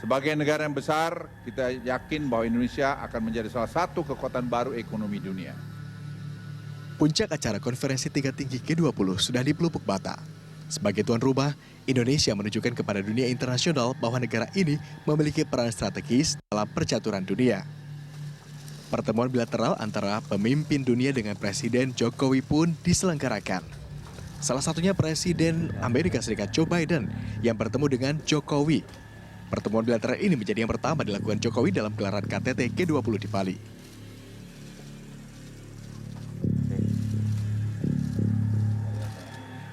Sebagai negara yang besar, kita yakin bahwa Indonesia akan menjadi salah satu kekuatan baru ekonomi dunia. Puncak acara konferensi tingkat tinggi G20 sudah di Pelupuk Bata. Sebagai tuan rumah, Indonesia menunjukkan kepada dunia internasional bahwa negara ini memiliki peran strategis dalam percaturan dunia. Pertemuan bilateral antara pemimpin dunia dengan Presiden Jokowi pun diselenggarakan. Salah satunya Presiden Amerika Serikat Joe Biden yang bertemu dengan Jokowi. Pertemuan bilateral ini menjadi yang pertama dilakukan Jokowi dalam gelaran KTT G20 di Bali.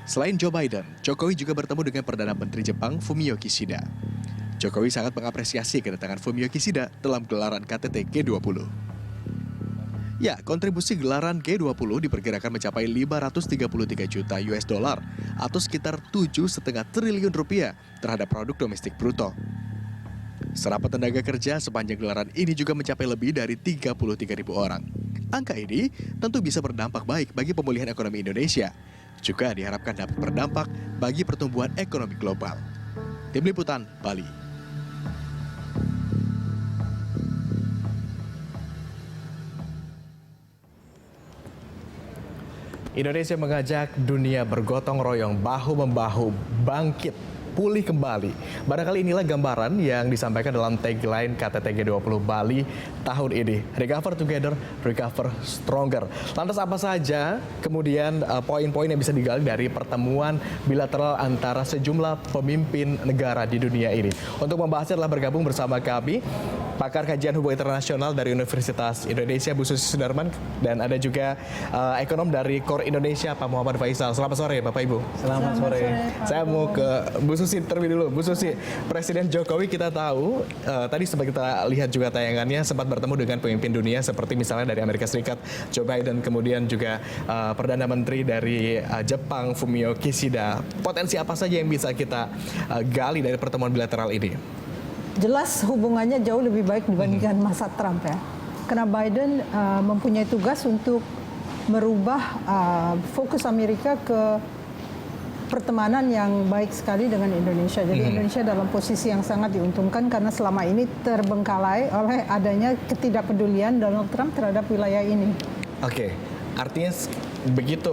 Selain Joe Biden, Jokowi juga bertemu dengan Perdana Menteri Jepang Fumio Kishida. Jokowi sangat mengapresiasi kedatangan Fumio Kishida dalam gelaran KTT G20. Ya, kontribusi gelaran G20 diperkirakan mencapai 533 juta US dollar atau sekitar 7,5 triliun rupiah terhadap produk domestik bruto. Serapan tenaga kerja sepanjang gelaran ini juga mencapai lebih dari 33.000 orang. Angka ini tentu bisa berdampak baik bagi pemulihan ekonomi Indonesia. Juga diharapkan dapat berdampak bagi pertumbuhan ekonomi global. Tim Liputan, Bali. Indonesia mengajak dunia bergotong royong bahu-membahu bangkit, pulih kembali. Barangkali inilah gambaran yang disampaikan dalam tagline KTT G20 Bali tahun ini. Recover together, recover stronger. Lantas apa saja kemudian poin-poin yang bisa digali dari pertemuan bilateral antara sejumlah pemimpin negara di dunia ini? Untuk membahasnya telah bergabung bersama kami pakar kajian hubungan internasional dari Universitas Indonesia, Bu Susi Sudarman, dan ada juga ekonom dari KOR Indonesia, Pak Muhammad Faisal. Selamat sore, Bapak Ibu. Selamat sore. Saya mau ke Bu Susi terlebih dulu. Bu Susi, Presiden Jokowi kita tahu, tadi sempat kita lihat juga tayangannya, sempat bertemu dengan pemimpin dunia seperti misalnya dari Amerika Serikat, Joe Biden, kemudian juga Perdana Menteri dari Jepang, Fumio Kishida. Potensi apa saja yang bisa kita gali dari pertemuan bilateral ini? Jelas hubungannya jauh lebih baik dibandingkan masa Trump ya. Karena Biden mempunyai tugas untuk merubah fokus Amerika ke pertemanan yang baik sekali dengan Indonesia. Jadi Indonesia dalam posisi yang sangat diuntungkan karena selama ini terbengkalai oleh adanya ketidakpedulian Donald Trump terhadap wilayah ini. Oke, artinya begitu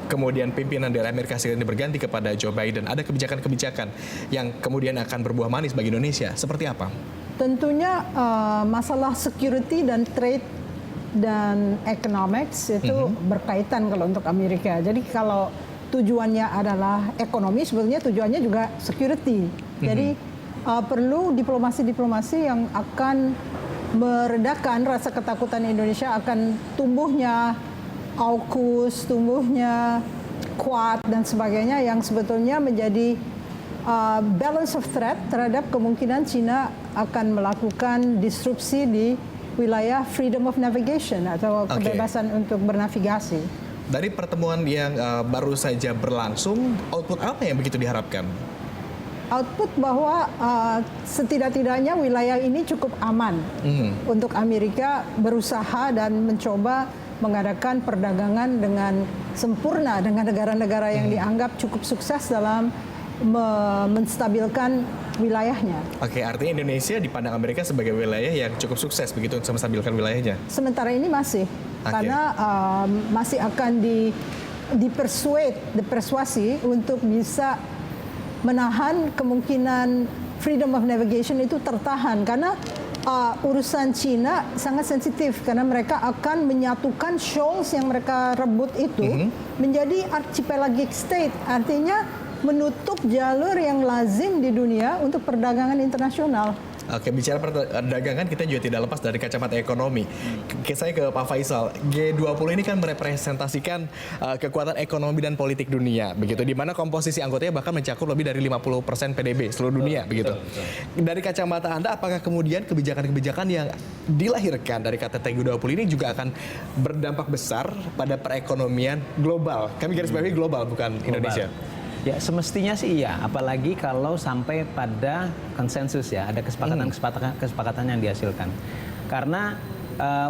kemudian pimpinan dari Amerika Serikat ini berganti kepada Joe Biden, ada kebijakan-kebijakan yang kemudian akan berbuah manis bagi Indonesia. Seperti apa? Tentunya masalah security dan trade dan economics itu berkaitan kalau untuk Amerika. Jadi kalau tujuannya adalah ekonomi, sebetulnya tujuannya juga security. Jadi perlu diplomasi-diplomasi yang akan meredakan rasa ketakutan Indonesia akan tumbuhnya AUKUS, tumbuhnya Quad dan sebagainya yang sebetulnya menjadi balance of threat terhadap kemungkinan China akan melakukan disrupsi di wilayah freedom of navigation atau kebebasan untuk bernavigasi. Dari pertemuan yang baru saja berlangsung, output apa yang begitu diharapkan? Output bahwa setidak-tidaknya wilayah ini cukup aman untuk Amerika berusaha dan mencoba mengadakan perdagangan dengan sempurna dengan negara-negara yang dianggap cukup sukses dalam menstabilkan wilayahnya. Oke, artinya Indonesia dipandang Amerika sebagai wilayah yang cukup sukses begitu untuk menstabilkan wilayahnya? Sementara ini masih, karena masih akan dipersuasi untuk bisa menahan kemungkinan freedom of navigation itu tertahan karena urusan Cina sangat sensitif karena mereka akan menyatukan shoals yang mereka rebut itu menjadi archipelagic state, artinya menutup jalur yang lazim di dunia untuk perdagangan internasional. Oke, bicara perdagangan kita juga tidak lepas dari kacamata ekonomi. Saya ke Pak Faisal, G20 ini kan merepresentasikan kekuatan ekonomi dan politik dunia, begitu, di mana komposisi anggotanya bahkan mencakup lebih dari 50% PDB seluruh dunia, begitu. Dari kacamata Anda, apakah kemudian kebijakan-kebijakan yang dilahirkan dari KTT G20 ini juga akan berdampak besar pada perekonomian global? Kami garis bawahi global, bukan Indonesia. Ya, semestinya sih iya, apalagi kalau sampai pada konsensus ya, ada kesepakatan yang dihasilkan. Karena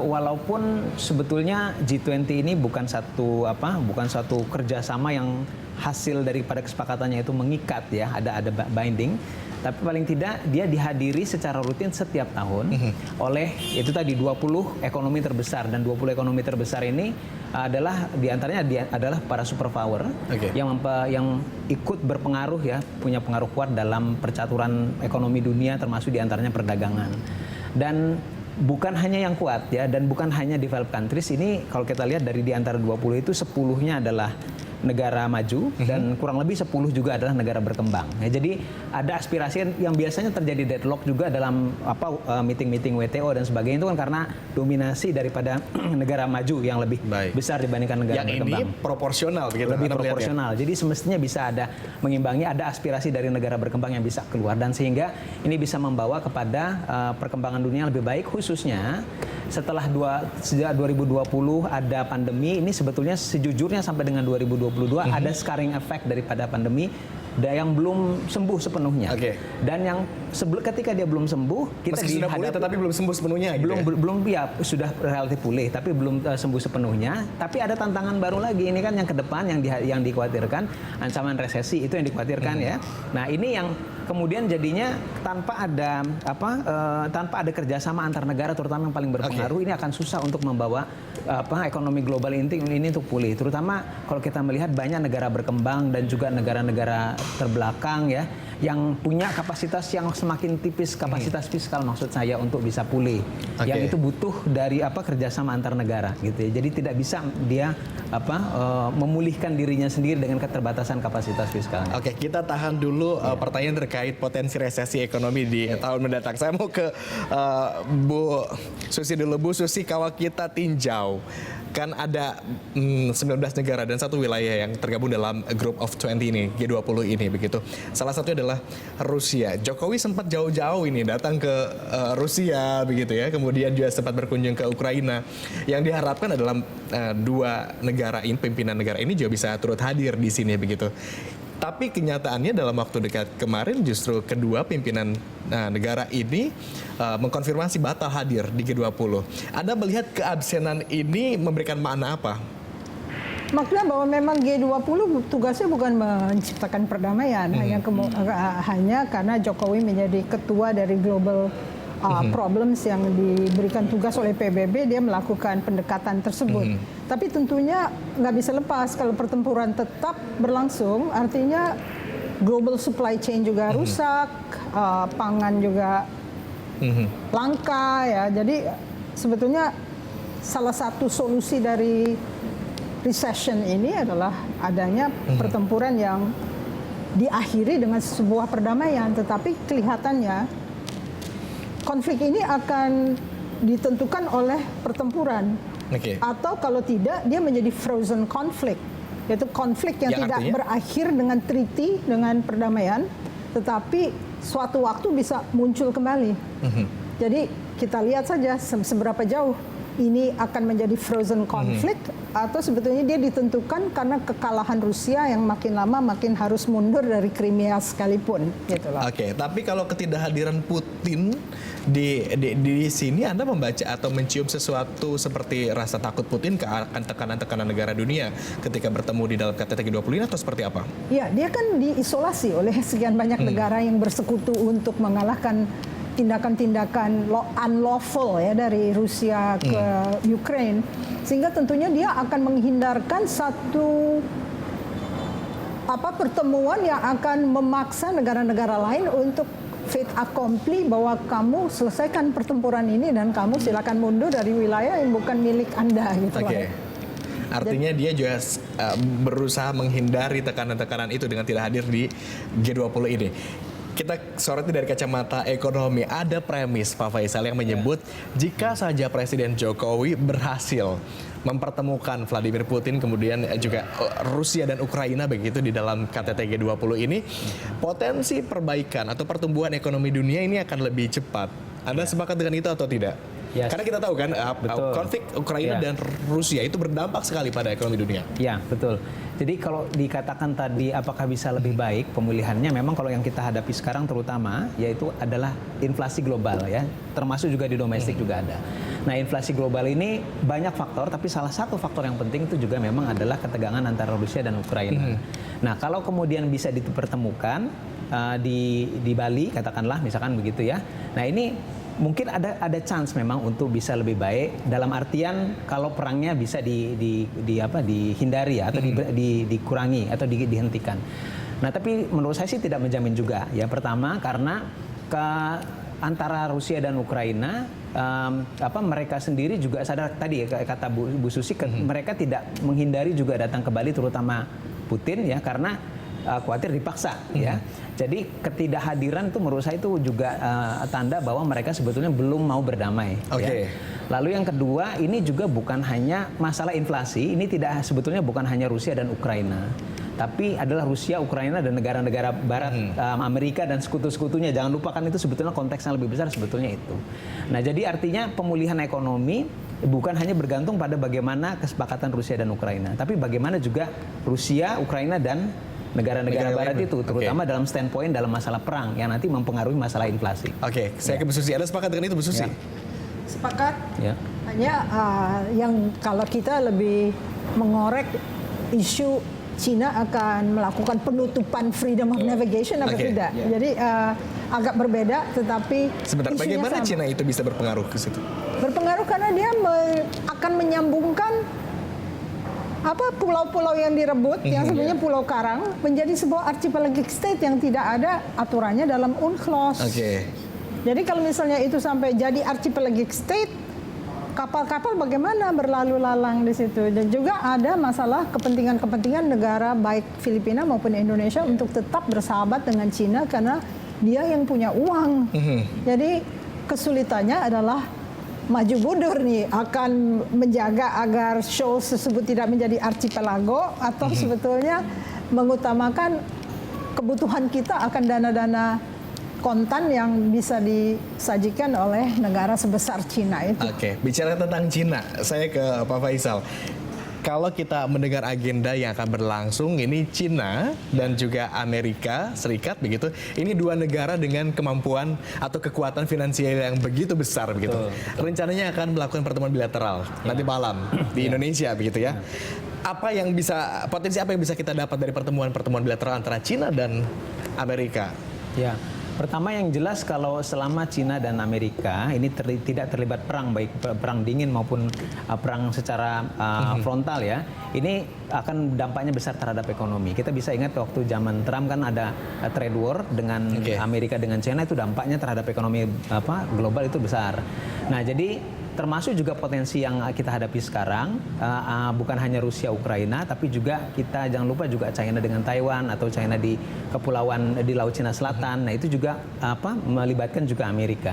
walaupun sebetulnya G20 ini bukan satu kerjasama yang hasil daripada kesepakatannya itu mengikat ya, ada binding. Tapi paling tidak dia dihadiri secara rutin setiap tahun oleh itu tadi 20 ekonomi terbesar, dan 20 ekonomi terbesar ini adalah diantaranya adalah para superpower yang ikut berpengaruh ya, punya pengaruh kuat dalam percaturan ekonomi dunia, termasuk diantaranya perdagangan. Dan bukan hanya yang kuat ya, dan bukan hanya developed countries. Ini kalau kita lihat dari di antara 20 itu 10-nya adalah negara maju dan kurang lebih 10 juga adalah negara berkembang. Ya, jadi ada aspirasi yang biasanya terjadi deadlock juga dalam meeting-meeting WTO dan sebagainya, itu kan karena dominasi daripada negara maju yang lebih besar dibandingkan negara berkembang. Yang ini proporsional begitu. Lebih proporsional. Jadi semestinya bisa ada mengimbangi, ada aspirasi dari negara berkembang yang bisa keluar, dan sehingga ini bisa membawa kepada perkembangan dunia yang lebih baik, khususnya setelah sejak 2020 ada pandemi. Ini sebetulnya sejujurnya sampai dengan 2022 ada scarring effect daripada pandemi yang belum sembuh sepenuhnya. Dan yang ketika dia belum sembuh, kita meski sudah pulih tetapi belum sembuh sepenuhnya. Belum ya, sudah relatif pulih tapi belum sembuh sepenuhnya. Tapi ada tantangan baru lagi, ini kan yang ke depan yang dikhawatirkan, ancaman resesi itu yang dikhawatirkan ya. Nah, ini yang kemudian jadinya tanpa ada kerjasama antar negara, terutama yang paling berpengaruh, ini akan susah untuk membawa ekonomi global ini untuk pulih. Terutama kalau kita melihat banyak negara berkembang dan juga negara-negara terbelakang ya, yang punya kapasitas yang semakin tipis, kapasitas fiskal maksud saya, untuk bisa pulih. Yang itu butuh dari kerjasama antar negara gitu ya. Jadi tidak bisa dia memulihkan dirinya sendiri dengan keterbatasan kapasitas fiskalnya. Oke, kita tahan dulu pertanyaan terkait potensi resesi ekonomi di tahun mendatang. Saya mau ke Bu Susi dulu. Bu Susi, kalau kita tinjau, kan ada 19 negara dan satu wilayah yang tergabung dalam Group of 20 ini, G20 ini begitu. Salah satunya adalah Rusia. Jokowi sempat jauh-jauh ini datang ke Rusia begitu ya. Kemudian juga sempat berkunjung ke Ukraina. Yang diharapkan adalah dua negara ini, pimpinan negara ini juga bisa turut hadir di sini begitu. Tapi kenyataannya dalam waktu dekat kemarin justru kedua pimpinan negara ini mengkonfirmasi batal hadir di G20. Anda melihat keabsenan ini memberikan makna apa? Makna bahwa memang G20 tugasnya bukan menciptakan perdamaian, hanya karena Jokowi menjadi ketua dari global problems yang diberikan tugas oleh PBB, dia melakukan pendekatan tersebut. Tapi tentunya nggak bisa lepas kalau pertempuran tetap berlangsung, artinya global supply chain juga rusak, pangan juga langka ya. Jadi sebetulnya salah satu solusi dari recession ini adalah adanya pertempuran yang diakhiri dengan sebuah perdamaian, tetapi kelihatannya konflik ini akan ditentukan oleh pertempuran. Atau kalau tidak, dia menjadi frozen conflict, yaitu konflik yang tidak berakhir dengan treaty, dengan perdamaian, tetapi suatu waktu bisa muncul kembali. Jadi kita lihat saja seberapa jauh ini akan menjadi frozen conflict, atau sebetulnya dia ditentukan karena kekalahan Rusia yang makin lama makin harus mundur dari Crimea sekalipun. Gitu loh. Tapi kalau ketidakhadiran Putin di sini, Anda membaca atau mencium sesuatu seperti rasa takut Putin akan tekanan-tekanan negara dunia ketika bertemu di dalam KTT G20 ini, atau seperti apa? Ya, dia kan diisolasi oleh sekian banyak negara yang bersekutu untuk mengalahkan tindakan-tindakan unlawful ya dari Rusia ke Ukraine, sehingga tentunya dia akan menghindarkan satu pertemuan yang akan memaksa negara-negara lain untuk fait accompli, bahwa kamu selesaikan pertempuran ini dan kamu silakan mundur dari wilayah yang bukan milik Anda gitu. Artinya dia juga berusaha menghindari tekanan-tekanan itu dengan tidak hadir di G20 ini. Kita soroti dari kacamata ekonomi. Ada premis, Pak Faisal, yang menyebut jika saja Presiden Jokowi berhasil mempertemukan Vladimir Putin, kemudian juga Rusia dan Ukraina begitu di dalam KTT G20 ini, potensi perbaikan atau pertumbuhan ekonomi dunia ini akan lebih cepat. Anda sepakat dengan itu atau tidak? Karena kita tahu kan konflik Ukraina dan Rusia itu berdampak sekali pada ekonomi dunia. Ya, betul. Jadi kalau dikatakan tadi apakah bisa lebih baik pemulihannya, memang kalau yang kita hadapi sekarang terutama yaitu adalah inflasi global ya, termasuk juga di domestik juga ada. Nah, inflasi global ini banyak faktor, tapi salah satu faktor yang penting itu juga memang adalah ketegangan antara Rusia dan Ukraina. Nah, kalau kemudian bisa dipertemukan di Bali, katakanlah, misalkan begitu ya. Nah, ini mungkin ada chance memang untuk bisa lebih baik dalam artian kalau perangnya bisa dihindari ya, atau dikurangi atau dihentikan. Nah, tapi menurut saya sih tidak menjamin juga ya. Pertama karena antara Rusia dan Ukraina mereka sendiri juga sadar tadi ya, kata Bu Susi, mereka tidak menghindari juga datang ke Bali, terutama Putin ya, karena khawatir dipaksa ya. Jadi ketidakhadiran itu menurut saya itu juga tanda bahwa mereka sebetulnya belum mau berdamai. Ya. Lalu yang kedua, ini juga bukan hanya masalah inflasi, ini sebetulnya bukan hanya Rusia dan Ukraina, tapi adalah Rusia, Ukraina dan negara-negara Barat, Amerika dan sekutu-sekutunya. Jangan lupakan itu sebetulnya konteks yang lebih besar sebetulnya itu. Nah, jadi artinya pemulihan ekonomi bukan hanya bergantung pada bagaimana kesepakatan Rusia dan Ukraina, tapi bagaimana juga Rusia, Ukraina dan negara-negara Barat itu, terutama dalam standpoint dalam masalah perang yang nanti mempengaruhi masalah inflasi. Saya ke Bu Susi. Ada sepakat dengan itu, Bu Susi? Sepakat. Ya. Hanya yang kalau kita lebih mengorek isu Cina akan melakukan penutupan freedom of navigation atau tidak. Jadi agak berbeda, tetapi sebentar, bagaimana sama. Cina itu bisa berpengaruh ke situ? Berpengaruh karena dia akan menyambungkan pulau-pulau yang direbut, yang sebenarnya pulau karang, menjadi sebuah archipelagic state yang tidak ada aturannya dalam UNCLOS. Jadi kalau misalnya itu sampai jadi archipelagic state, kapal-kapal bagaimana berlalu lalang di situ. Dan juga ada masalah kepentingan-kepentingan negara baik Filipina maupun Indonesia untuk tetap bersahabat dengan Cina karena dia yang punya uang. Jadi kesulitannya adalah maju mundur nih, akan menjaga agar show tersebut tidak menjadi archipelago atau sebetulnya mengutamakan kebutuhan kita akan dana-dana kontan yang bisa disajikan oleh negara sebesar Cina itu. Bicara tentang Cina, saya ke Pak Faisal. Kalau kita mendengar agenda yang akan berlangsung, ini Cina dan juga Amerika Serikat begitu. Ini dua negara dengan kemampuan atau kekuatan finansial yang begitu besar begitu. Rencananya akan melakukan pertemuan bilateral nanti malam di Indonesia begitu ya. Potensi apa yang bisa kita dapat dari pertemuan bilateral antara Cina dan Amerika? Ya. Pertama yang jelas kalau selama Cina dan Amerika ini tidak terlibat perang, baik perang dingin maupun perang secara frontal ya, ini akan dampaknya besar terhadap ekonomi. Kita bisa ingat waktu zaman Trump kan ada trade war dengan Amerika dengan China, itu dampaknya terhadap ekonomi global itu besar. Nah, jadi termasuk juga potensi yang kita hadapi sekarang, bukan hanya Rusia, Ukraina, tapi juga kita jangan lupa juga China dengan Taiwan atau China di kepulauan di Laut Cina Selatan. Nah, itu juga melibatkan juga Amerika.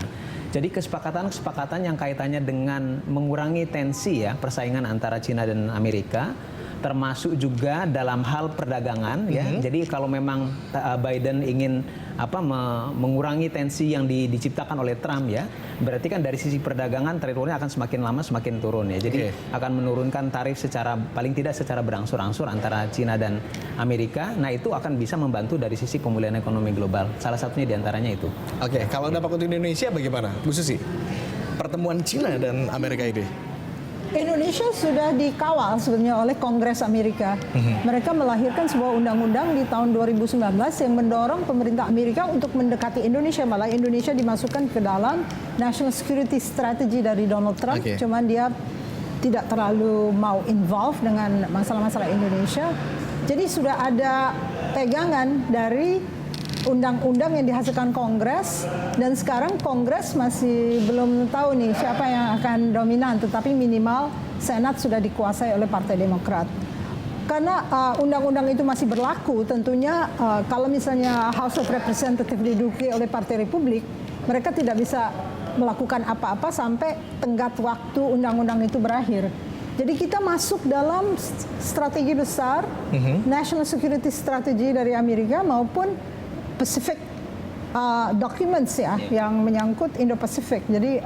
Jadi kesepakatan yang kaitannya dengan mengurangi tensi ya persaingan antara China dan Amerika, termasuk juga dalam hal perdagangan ya. Jadi kalau memang Biden ingin mengurangi tensi yang diciptakan oleh Trump ya, berarti kan dari sisi perdagangan trade war-nya akan semakin lama semakin turun ya. Jadi akan menurunkan tarif paling tidak secara berangsur-angsur antara Cina dan Amerika. Nah, itu akan bisa membantu dari sisi pemulihan ekonomi global. Salah satunya diantaranya itu. Kalau dampak untuk Indonesia bagaimana, Bu Susi? Pertemuan Cina dan Amerika ini? Indonesia sudah dikawal sebenarnya oleh Kongres Amerika. Mereka melahirkan sebuah undang-undang di tahun 2019 yang mendorong pemerintah Amerika untuk mendekati Indonesia. Malah Indonesia dimasukkan ke dalam National Security Strategy dari Donald Trump. Cuman dia tidak terlalu mau involve dengan masalah-masalah Indonesia. Jadi sudah ada pegangan dari undang-undang yang dihasilkan Kongres, dan sekarang Kongres masih belum tahu nih siapa yang akan dominan, tetapi minimal Senat sudah dikuasai oleh Partai Demokrat. Karena undang-undang itu masih berlaku, tentunya kalau misalnya House of Representatives diduduki oleh Partai Republik, mereka tidak bisa melakukan apa-apa sampai tenggat waktu undang-undang itu berakhir. Jadi kita masuk dalam strategi besar, National Security Strategy dari Amerika maupun Pacific documents ya, yang menyangkut Indo-Pacific. Jadi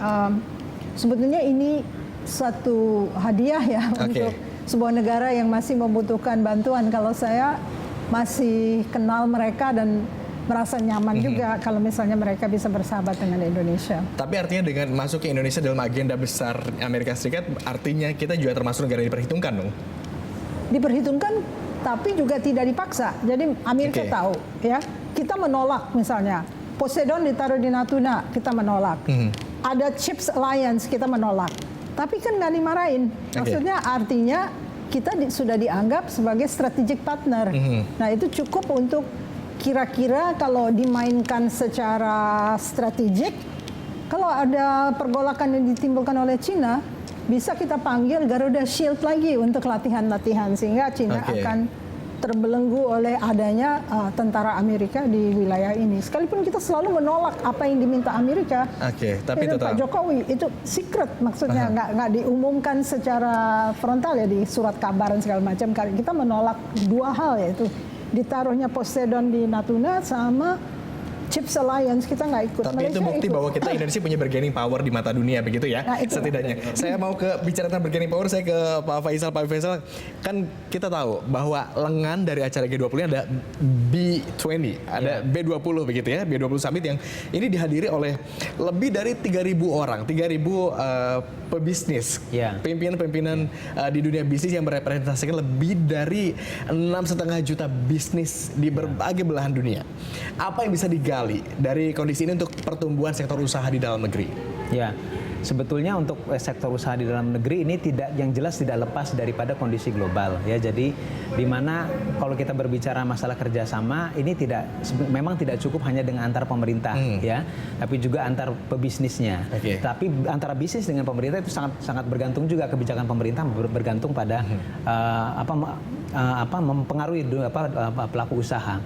sebetulnya ini satu hadiah ya untuk sebuah negara yang masih membutuhkan bantuan. Kalau saya masih kenal mereka dan merasa nyaman juga kalau misalnya mereka bisa bersahabat dengan Indonesia. Tapi artinya dengan masuknya Indonesia dalam agenda besar Amerika Serikat, artinya kita juga termasuk negara yang diperhitungkan dong? Diperhitungkan, tapi juga tidak dipaksa. Jadi Amerika tahu, ya, kita menolak misalnya Poseidon ditaruh di Natuna, kita menolak. Ada Chips Alliance, kita menolak. Tapi kan nggak dimarahin. Maksudnya artinya kita sudah dianggap sebagai strategic partner. Nah itu cukup untuk kira-kira kalau dimainkan secara strategik, kalau ada pergolakan yang ditimbulkan oleh Cina, bisa kita panggil Garuda Shield lagi untuk latihan-latihan, sehingga Cina akan terbelenggu oleh adanya tentara Amerika di wilayah ini. Sekalipun kita selalu menolak apa yang diminta Amerika, tapi Pak Jokowi itu secret, maksudnya nggak diumumkan secara frontal ya di surat kabar dan segala macam. Kita menolak dua hal, yaitu ditaruhnya Poseidon di Natuna sama Chips Alliance, kita nggak ikut. Tapi Malaysia itu bukti ikut. bahwa kita Indonesia punya bargaining power di mata dunia, begitu ya, setidaknya. Saya mau bicara tentang bargaining power, saya ke Pak Faisal. Pak Faisal, kan kita tahu bahwa lengan dari acara G20 ini ada B20, ada B20 begitu ya, B20 Summit yang ini dihadiri oleh lebih dari 3.000 orang, 3.000 pebisnis, pimpinan-pimpinan di dunia bisnis yang merepresentasikan lebih dari 6,5 juta bisnis di berbagai belahan dunia. Apa yang bisa digali dari kondisi ini untuk pertumbuhan sektor usaha di dalam negeri? Ya, sebetulnya untuk sektor usaha di dalam negeri ini yang jelas tidak lepas daripada kondisi global ya. Jadi di mana kalau kita berbicara masalah kerjasama ini memang tidak cukup hanya dengan antar pemerintah ya, tapi juga antar pebisnisnya. Tapi antara bisnis dengan pemerintah itu sangat bergantung juga, kebijakan pemerintah bergantung pada mempengaruhi pelaku usaha.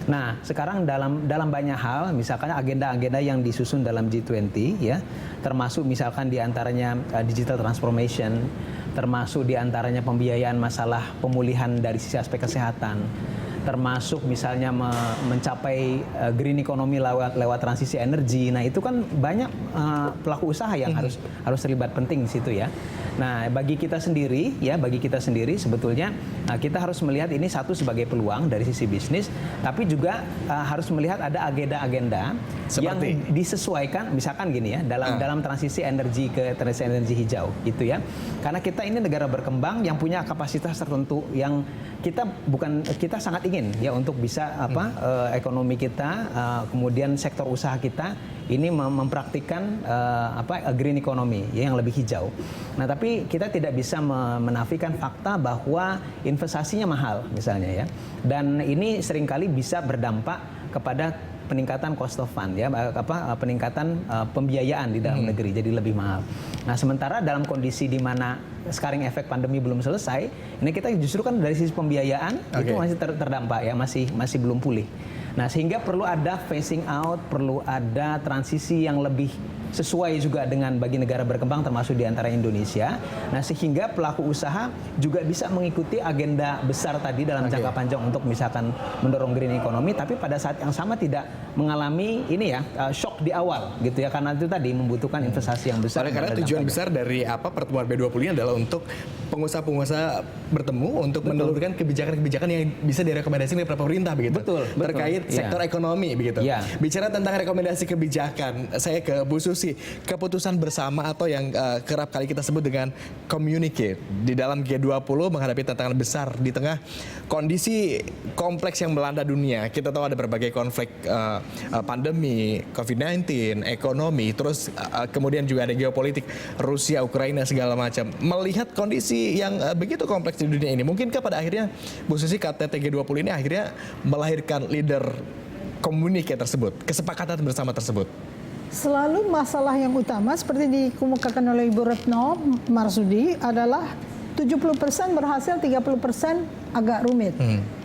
Nah, sekarang dalam banyak hal, misalkan agenda-agenda yang disusun dalam G20 ya, termasuk misalkan diantaranya digital transformation, termasuk diantaranya pembiayaan masalah pemulihan dari sisi aspek kesehatan, termasuk misalnya mencapai green economy lewat transisi energi. Nah, itu kan banyak pelaku usaha yang harus terlibat penting di situ ya. Nah, bagi kita sendiri sebetulnya kita harus melihat ini satu sebagai peluang dari sisi bisnis, tapi juga harus melihat ada agenda-agenda yang disesuaikan, misalkan gini ya, dalam transisi energi ke transisi energi hijau gitu ya. Karena kita ini negara berkembang yang punya kapasitas tertentu yang kita sangat ingin ya untuk bisa ekonomi kita, kemudian sektor usaha kita ini mempraktikkan green economy ya, yang lebih hijau. Nah, tapi kita tidak bisa menafikan fakta bahwa investasinya mahal misalnya ya. Dan ini seringkali bisa berdampak kepada peningkatan cost of fund ya, peningkatan pembiayaan di dalam negeri jadi lebih mahal. Nah, sementara dalam kondisi di mana sekarang efek pandemi belum selesai, ini kita justru kan dari sisi pembiayaan itu masih terdampak ya, masih belum pulih. Nah, sehingga perlu ada phasing out, perlu ada transisi yang lebih sesuai juga dengan bagi negara berkembang termasuk di antara Indonesia. Nah, sehingga pelaku usaha juga bisa mengikuti agenda besar tadi dalam jangka panjang untuk misalkan mendorong green economy, tapi pada saat yang sama tidak mengalami ini ya shock di awal gitu ya, karena itu tadi membutuhkan investasi yang besar. Karena tujuan besar dari pertemuan B20 ini adalah untuk pengusaha-pengusaha bertemu untuk menelurkan kebijakan-kebijakan yang bisa direkomendasikan oleh pemerintah begitu. Terkait sektor ekonomi begitu. Bicara tentang rekomendasi kebijakan, saya ke Bu Susi, keputusan bersama atau yang kerap kali kita sebut dengan communique di dalam G20 menghadapi tantangan besar di tengah kondisi kompleks yang melanda dunia. Kita tahu ada berbagai konflik, pandemi, COVID-19, ekonomi, terus kemudian juga ada geopolitik Rusia, Ukraina segala macam. Melihat kondisi yang begitu kompleks di dunia ini, mungkinkah pada akhirnya Bu Susi KTT G20 ini akhirnya melahirkan leader komunike tersebut, kesepakatan bersama tersebut? Selalu masalah yang utama seperti dikemukakan oleh Ibu Retno Marsudi adalah 70% berhasil, 30% agak rumit.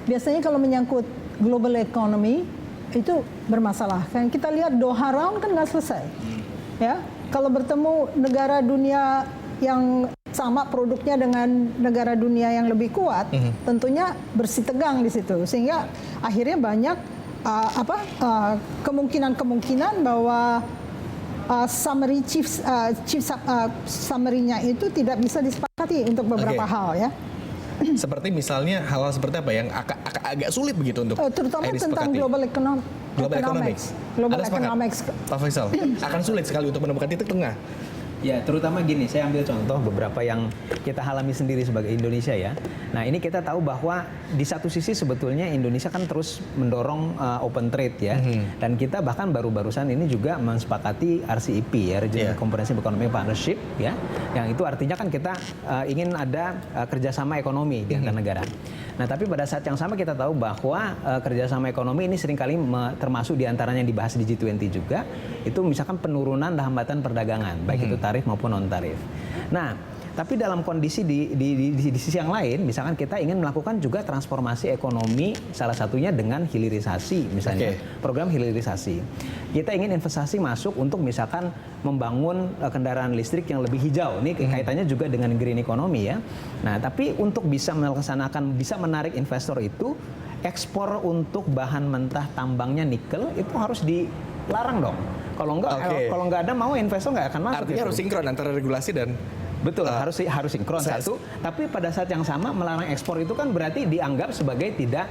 Biasanya kalau menyangkut global economy itu bermasalah. Kan kita lihat Doha Round kan nggak selesai. Ya, kalau bertemu negara dunia yang sama produknya dengan negara dunia yang lebih kuat, tentunya bersitegang di situ. Sehingga akhirnya banyak kemungkinan bahwa summary-nya itu tidak bisa disepakati untuk beberapa hal ya. Seperti misalnya hal-hal seperti apa yang agak sulit begitu untuk terutama tentang global global economics. Global Anda sepakat, economics. Pak Faisal, akan sulit sekali untuk menemukan titik tengah. Ya, terutama gini, saya ambil contoh beberapa yang kita alami sendiri sebagai Indonesia ya. Nah, ini kita tahu bahwa di satu sisi sebetulnya Indonesia kan terus mendorong open trade ya. Dan kita bahkan baru-barusan ini juga mensepakati RCEP ya, Regional Comprehensive Economic Partnership ya. Yang itu artinya kan kita ingin ada kerjasama ekonomi di antar negara. Nah, tapi pada saat yang sama kita tahu bahwa kerjasama ekonomi ini seringkali termasuk diantaranya yang dibahas di G20 juga, itu misalkan penurunan hambatan perdagangan, baik itu tarif maupun non tarif. Nah, tapi dalam kondisi di sisi yang lain, misalkan kita ingin melakukan juga transformasi ekonomi, salah satunya dengan hilirisasi, misalnya program hilirisasi. Kita ingin investasi masuk untuk misalkan membangun kendaraan listrik yang lebih hijau. Ini kaitannya juga dengan green economy ya. Nah, tapi untuk bisa melaksanakan, bisa menarik investor itu, ekspor untuk bahan mentah tambangnya nikel itu harus dilarang dong. Kalau nggak ada mau investor nggak akan masuk. Artinya harus sinkron antara regulasi dan betul, harus sinkron satu. Tapi pada saat yang sama melarang ekspor itu kan berarti dianggap sebagai tidak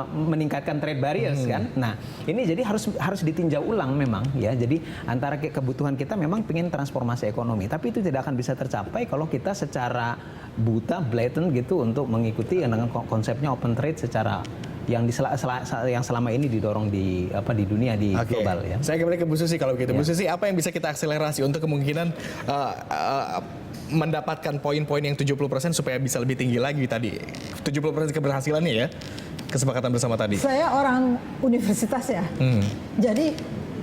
meningkatkan trade barriers kan. Nah, ini jadi harus ditinjau ulang memang ya. Jadi antara kebutuhan kita memang ingin transformasi ekonomi, tapi itu tidak akan bisa tercapai kalau kita secara buta, blatant gitu untuk mengikuti dengan konsepnya open trade secara yang selama ini didorong di dunia, di global ya. Saya kembali ke Bu Susi kalau begitu. Bu Susi, apa yang bisa kita akselerasi untuk kemungkinan mendapatkan poin-poin yang 70% supaya bisa lebih tinggi lagi tadi? 70% keberhasilannya ya, kesepakatan bersama tadi. Saya orang universitas ya. Jadi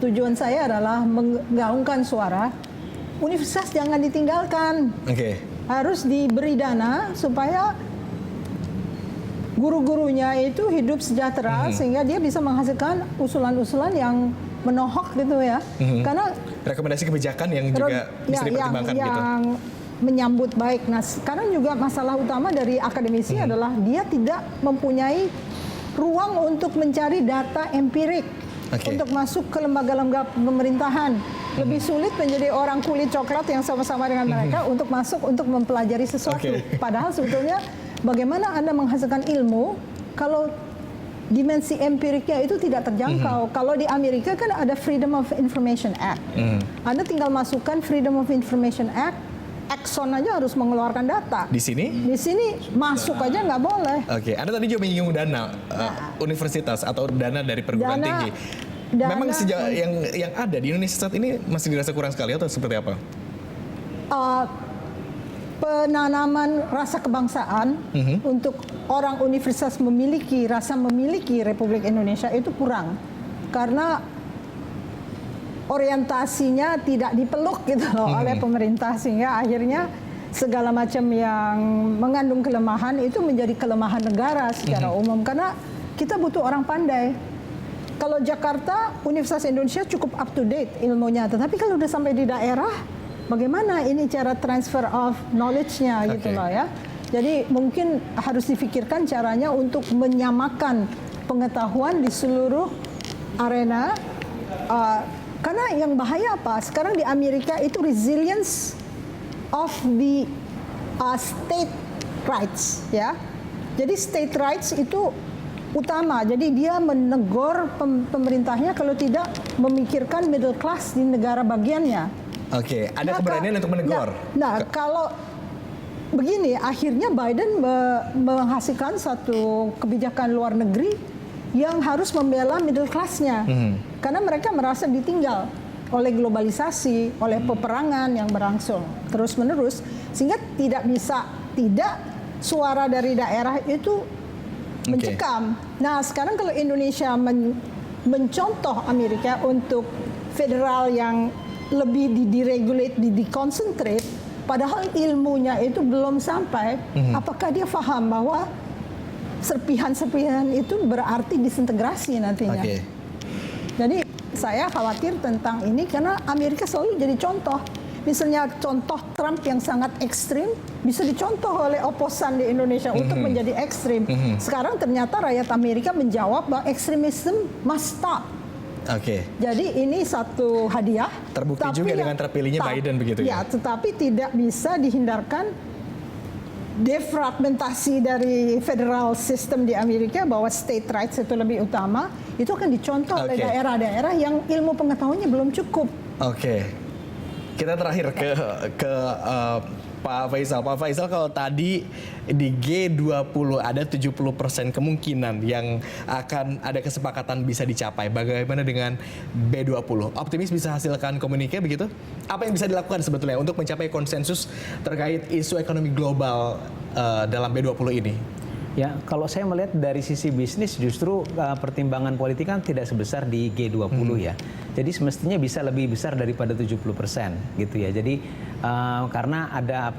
tujuan saya adalah menggaungkan suara universitas jangan ditinggalkan. Harus diberi dana supaya guru-gurunya itu hidup sejahtera sehingga dia bisa menghasilkan usulan-usulan yang menohok gitu ya. Karena rekomendasi kebijakan yang juga bisa dipertimbangkan gitu. Yang menyambut baik. Nah, sekarang juga masalah utama dari akademisi adalah dia tidak mempunyai ruang untuk mencari data empirik untuk masuk ke lembaga-lembaga pemerintahan. Lebih sulit menjadi orang kulit coklat yang sama-sama dengan mereka untuk masuk untuk mempelajari sesuatu. Padahal sebetulnya bagaimana Anda menghasilkan ilmu kalau dimensi empiriknya itu tidak terjangkau. Kalau di Amerika kan ada Freedom of Information Act. Anda tinggal masukkan Freedom of Information Act, Exxon aja harus mengeluarkan data. Di sini? Di sini masuk aja nggak boleh. Anda tadi juga menyinggung dana universitas atau dana dari perguruan tinggi. Memang sejauh yang ada di Indonesia saat ini masih dirasa kurang sekali atau seperti apa? Penanaman rasa kebangsaan untuk orang universitas memiliki Republik Indonesia itu kurang karena orientasinya tidak dipeluk gitu loh oleh pemerintah sehingga akhirnya segala macam yang mengandung kelemahan itu menjadi kelemahan negara secara umum karena kita butuh orang pandai. Kalau Jakarta, Universitas Indonesia cukup up to date ilmunya, tetapi kalau udah sampai di daerah bagaimana ini cara transfer of knowledge-nya gitu loh ya. Jadi mungkin harus difikirkan caranya untuk menyamakan pengetahuan di seluruh arena. Karena yang bahaya apa? Sekarang di Amerika itu resilience of the state rights ya. Jadi state rights itu utama. Jadi dia menegur pemerintahnya kalau tidak memikirkan middle class di negara bagiannya. Ada keberanian untuk menegur. Nah, kalau begini, akhirnya Biden menghasilkan satu kebijakan luar negeri yang harus membela middle class-nya. Karena mereka merasa ditinggal oleh globalisasi, oleh peperangan yang berlangsung terus-menerus. Sehingga tidak suara dari daerah itu mencekam. Nah, sekarang kalau Indonesia mencontoh Amerika untuk federal yang lebih diregulate, dikonsentrate, padahal ilmunya itu belum sampai. Apakah dia paham bahwa serpihan-serpihan itu berarti disintegrasi nantinya? Jadi saya khawatir tentang ini karena Amerika selalu jadi contoh. Misalnya contoh Trump yang sangat ekstrim bisa dicontoh oleh oposan di Indonesia untuk menjadi ekstrim. Sekarang ternyata rakyat Amerika menjawab bahwa ekstremisme must stop. Jadi ini satu hadiah. Terbukti juga dengan terpilihnya Biden begitu ya. Tetapi tidak bisa dihindarkan defragmentasi dari federal system di Amerika bahwa state rights itu lebih utama, itu akan dicontoh oleh Oke. daerah-daerah yang ilmu pengetahuannya belum cukup. Oke. Kita terakhir ke Pak Faisal. Pak Faisal, kalau tadi di G20 ada 70% kemungkinan yang akan ada kesepakatan bisa dicapai. Bagaimana dengan B20? Optimis bisa hasilkan komunike begitu? Apa yang bisa dilakukan sebetulnya untuk mencapai konsensus terkait isu ekonomi global dalam B20 ini? Ya, kalau saya melihat dari sisi bisnis justru pertimbangan politik kan tidak sebesar di G20 ya. Jadi semestinya bisa lebih besar daripada 70% gitu ya. Jadi karena ada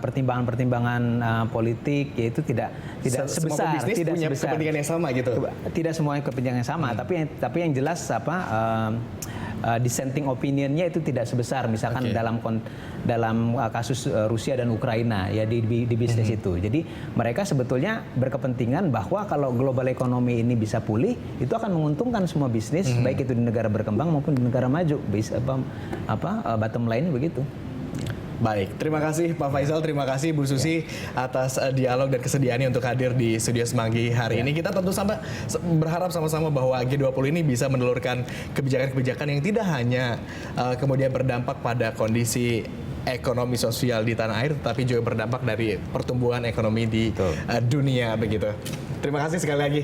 pertimbangan-pertimbangan politik yaitu tidak Semua sebesar, bisnis tidak punya sebesar. kepentingan yang sama gitu. Tidak semuanya kepentingan yang sama, tapi yang jelas dissenting opinionnya itu tidak sebesar misalkan dalam kasus Rusia dan Ukraina ya di bisnis itu. Jadi mereka sebetulnya berkepentingan bahwa kalau global ekonomi ini bisa pulih, itu akan menguntungkan semua bisnis baik itu di negara berkembang maupun di negara maju. Bottom line begitu. Baik, terima kasih Pak Faisal, terima kasih Bu Susi atas dialog dan kesediaannya untuk hadir di Studio Semanggi hari ini. Kita tentu berharap sama-sama bahwa G20 ini bisa menelurkan kebijakan-kebijakan yang tidak hanya kemudian berdampak pada kondisi ekonomi sosial di tanah air, tetapi juga berdampak dari pertumbuhan ekonomi di dunia begitu. Terima kasih sekali lagi.